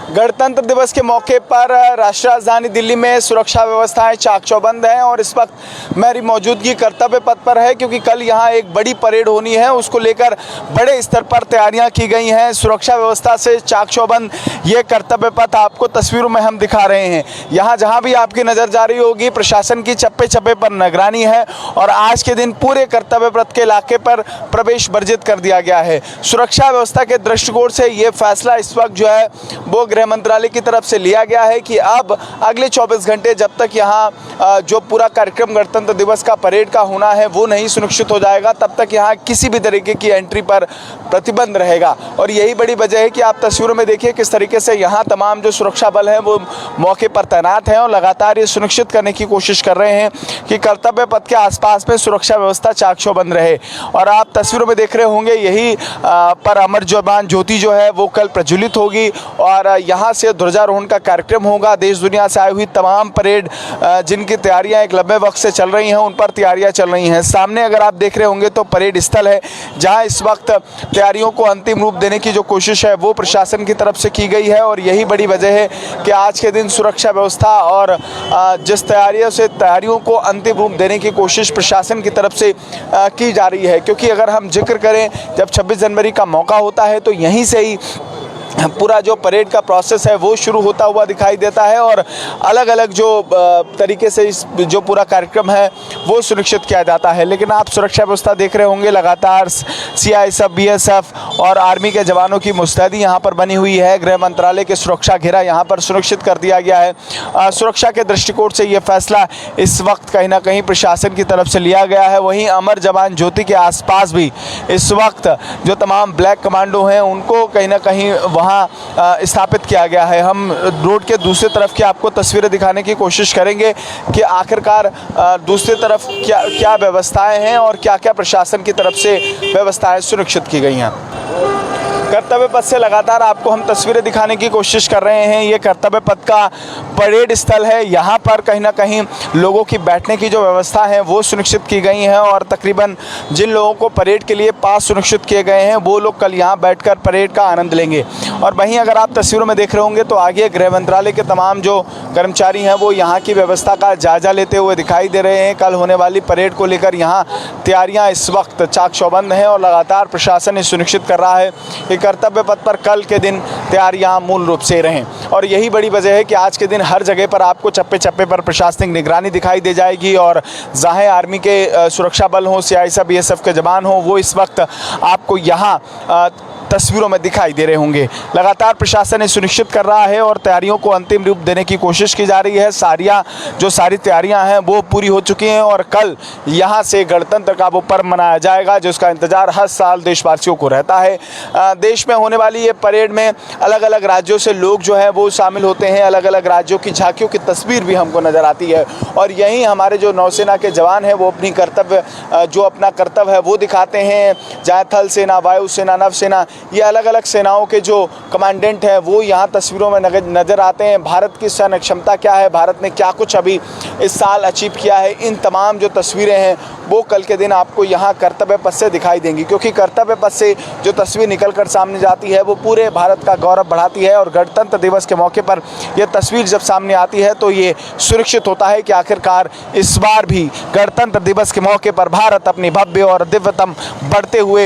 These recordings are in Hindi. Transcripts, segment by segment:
गणतंत्र दिवस के मौके पर राष्ट्रीय राजधानी दिल्ली में सुरक्षा व्यवस्थाएं चाक चौबंद हैं और इस वक्त मेरी मौजूदगी कर्तव्य पथ पर है क्योंकि कल यहां एक बड़ी परेड होनी है। उसको लेकर बड़े स्तर पर तैयारियां की गई हैं। सुरक्षा व्यवस्था से चाक चौबंद ये कर्तव्य पथ आपको तस्वीरों में हम दिखा रहे हैं। यहाँ जहाँ भी आपकी नज़र जा रही होगी प्रशासन की चप्पे चप्पे पर निगरानी है और आज के दिन पूरे कर्तव्य पथ के इलाके पर प्रवेश वर्जित कर दिया गया है। सुरक्षा व्यवस्था के दृष्टिकोण से ये फैसला इस वक्त जो है वो गृह मंत्रालय की तरफ से लिया गया है कि अब अगले 24 घंटे जब तक यहाँ जो पूरा कार्यक्रम गणतंत्र दिवस का परेड का होना है वो नहीं सुनिश्चित हो जाएगा तब तक यहाँ किसी भी तरीके की एंट्री पर प्रतिबंध रहेगा। और यही बड़ी वजह है कि आप तस्वीरों में देखिए किस तरीके से यहाँ तमाम जो सुरक्षा बल हैं वो मौके पर तैनात हैं और लगातार ये सुनिश्चित करने की कोशिश कर रहे हैं कि कर्तव्य पथ के आसपास में सुरक्षा व्यवस्था चाक चौबंद रहे। और आप तस्वीरों में देख रहे होंगे यही पर अमर जवान ज्योति जो है वो कल प्रज्वलित होगी और यहाँ से ध्वजारोहण का कार्यक्रम होगा। देश दुनिया से आई हुई तमाम परेड जिनकी तैयारियां एक लंबे वक्त से चल रही हैं उन पर तैयारियां चल रही हैं। सामने अगर आप देख रहे होंगे तो परेड स्थल है जहां इस वक्त तैयारियों को अंतिम रूप देने की जो कोशिश है वो प्रशासन की तरफ से की गई है। और यही बड़ी वजह है कि आज के दिन सुरक्षा व्यवस्था और जिस तैयारियों को अंतिम रूप देने की कोशिश प्रशासन की तरफ से की जा रही है। क्योंकि अगर हम जिक्र करें जब 26 जनवरी का मौका होता है तो यहीं से ही पूरा जो परेड का प्रोसेस है वो शुरू होता हुआ दिखाई देता है और अलग अलग जो तरीके से इस जो पूरा कार्यक्रम है वो सुनिश्चित किया जाता है। लेकिन आप सुरक्षा व्यवस्था देख रहे होंगे लगातार CISF, BSF और आर्मी के जवानों की मुस्तैदी यहाँ पर बनी हुई है। गृह मंत्रालय के सुरक्षा घेरा यहाँ पर सुनिश्चित कर दिया गया है। सुरक्षा के दृष्टिकोण से ये फैसला इस वक्त कहीं ना कहीं प्रशासन की तरफ से लिया गया है। वहीं अमर जवान ज्योति के आसपास भी इस वक्त जो तमाम ब्लैक कमांडो हैं उनको कहीं ना कहीं वहाँ स्थापित किया गया है। हम रोड के दूसरी तरफ की आपको तस्वीरें दिखाने की कोशिश करेंगे कि आखिरकार दूसरी तरफ क्या व्यवस्थाएं हैं और क्या क्या प्रशासन की तरफ से व्यवस्थाएं सुनिश्चित की गई हैं। कर्तव्य पथ से लगातार आपको हम तस्वीरें दिखाने की कोशिश कर रहे हैं। ये कर्तव्य पथ का परेड स्थल है। यहाँ पर कहीं ना कहीं लोगों की बैठने की जो व्यवस्था है वो सुनिश्चित की गई है और तकरीबन जिन लोगों को परेड के लिए पास सुनिश्चित किए गए हैं वो लोग कल यहाँ बैठकर परेड का आनंद लेंगे। और वहीं अगर आप तस्वीरों में देख रहे होंगे तो आगे गृह मंत्रालय के तमाम जो कर्मचारी हैं वो यहाँ की व्यवस्था का जायजा लेते हुए दिखाई दे रहे हैं। कल होने वाली परेड को लेकर यहाँ तैयारियाँ इस वक्त चाक चौबंद हैं और लगातार प्रशासन सुनिश्चित कर रहा है कि कर्तव्य पथ पर कल के दिन तैयारियां मूल रूप से रहें। और यही बड़ी वजह है कि आज के दिन हर जगह पर आपको चप्पे चप्पे पर प्रशासनिक निगरानी दिखाई दे जाएगी और जहाँ आर्मी के सुरक्षा बल हों, CISF, BSF के जवान हों वो इस वक्त आपको यहाँ तस्वीरों में दिखाई दे रहे होंगे। लगातार प्रशासन सुनिश्चित कर रहा है और तैयारियों को अंतिम रूप देने की कोशिश की जा रही है। सारी तैयारियां हैं वो पूरी हो चुकी हैं और कल यहां से गणतंत्र का वो पर्व मनाया जाएगा जिसका इंतजार हर साल देशवासियों को रहता है। देश में होने वाली ये परेड में अलग अलग राज्यों से लोग जो है वो शामिल होते हैं। अलग अलग राज्यों की झांकियों की तस्वीर भी हमको नज़र आती है और यहीं हमारे जो नौसेना के जवान हैं वो अपना कर्तव्य है वो दिखाते हैं। चाहे थल सेना, वायुसेना, नवसेना, ये अलग अलग सेनाओं के जो कमांडेंट हैं वो यहाँ तस्वीरों में नज़र आते हैं। भारत की सैन्य क्षमता क्या है, भारत ने क्या कुछ अभी इस साल अचीव किया है, इन तमाम जो तस्वीरें हैं वो कल के दिन आपको यहाँ कर्तव्य पथ से दिखाई देंगी। क्योंकि कर्तव्य पथ से जो तस्वीर निकल कर सामने जाती है वो पूरे भारत का गौरव बढ़ाती है और गणतंत्र दिवस के मौके पर यह तस्वीर जब सामने आती है तो ये सुनिश्चित होता है कि आखिरकार इस बार भी गणतंत्र दिवस के मौके पर भारत अपनी भव्य और दिव्यतम बढ़ते हुए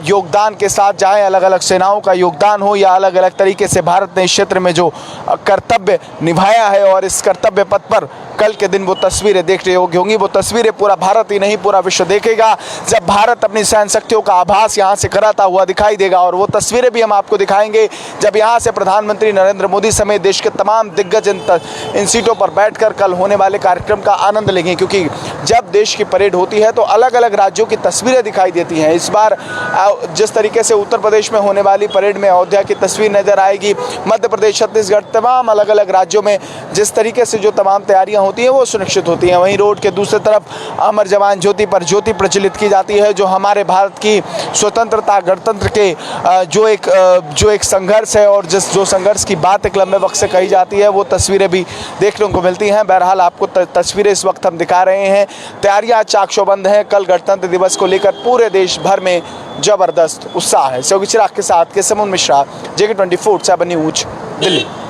योगदान के साथ जाए। अलग अलग सेनाओं का योगदान हो या अलग अलग तरीके से भारत ने इस क्षेत्र में जो कर्तव्य निभाया है और इस कर्तव्य पथ पर कल के दिन वो तस्वीरें देखने योग्य होंगी। वो तस्वीरें पूरा भारत ही नहीं पूरा विश्व देखेगा जब भारत अपनी सैन्य शक्तियों का आभास यहाँ से कराता हुआ दिखाई देगा। और वो तस्वीरें भी हम आपको दिखाएंगे जब यहाँ से प्रधानमंत्री नरेंद्र मोदी समेत देश के तमाम दिग्गज इन सीटों पर बैठकर कल होने वाले कार्यक्रम का आनंद लेंगे। क्योंकि जब देश की परेड होती है तो अलग अलग राज्यों की तस्वीरें दिखाई देती हैं। इस बार जिस तरीके से उत्तर प्रदेश में होने वाली परेड में अयोध्या की तस्वीर नजर आएगी, मध्य प्रदेश, छत्तीसगढ़, तमाम अलग अलग राज्यों में जिस तरीके से जो तमाम तैयारियां होती हैं वो सुनिश्चित होती हैं। वहीं रोड के दूसरी तरफ अमर जवान ज्योति पर ज्योति प्रज्वलित की जाती है जो हमारे भारत की स्वतंत्रता गणतंत्र के जो एक संघर्ष है और जो संघर्ष की बात एक लंबे वक्त से कही जाती है वो तस्वीरें भी देखने को मिलती हैं। बहरहाल आपको तस्वीरें इस वक्त हम दिखा रहे हैं। तैयारियां चाक चौबंद हैं। कल गणतंत्र दिवस को लेकर पूरे देश भर में जबरदस्त उत्साह है। सहयोगी चिराग के साथ केसमुन मिश्रा, JK24 7 न्यूज। दिल्ली।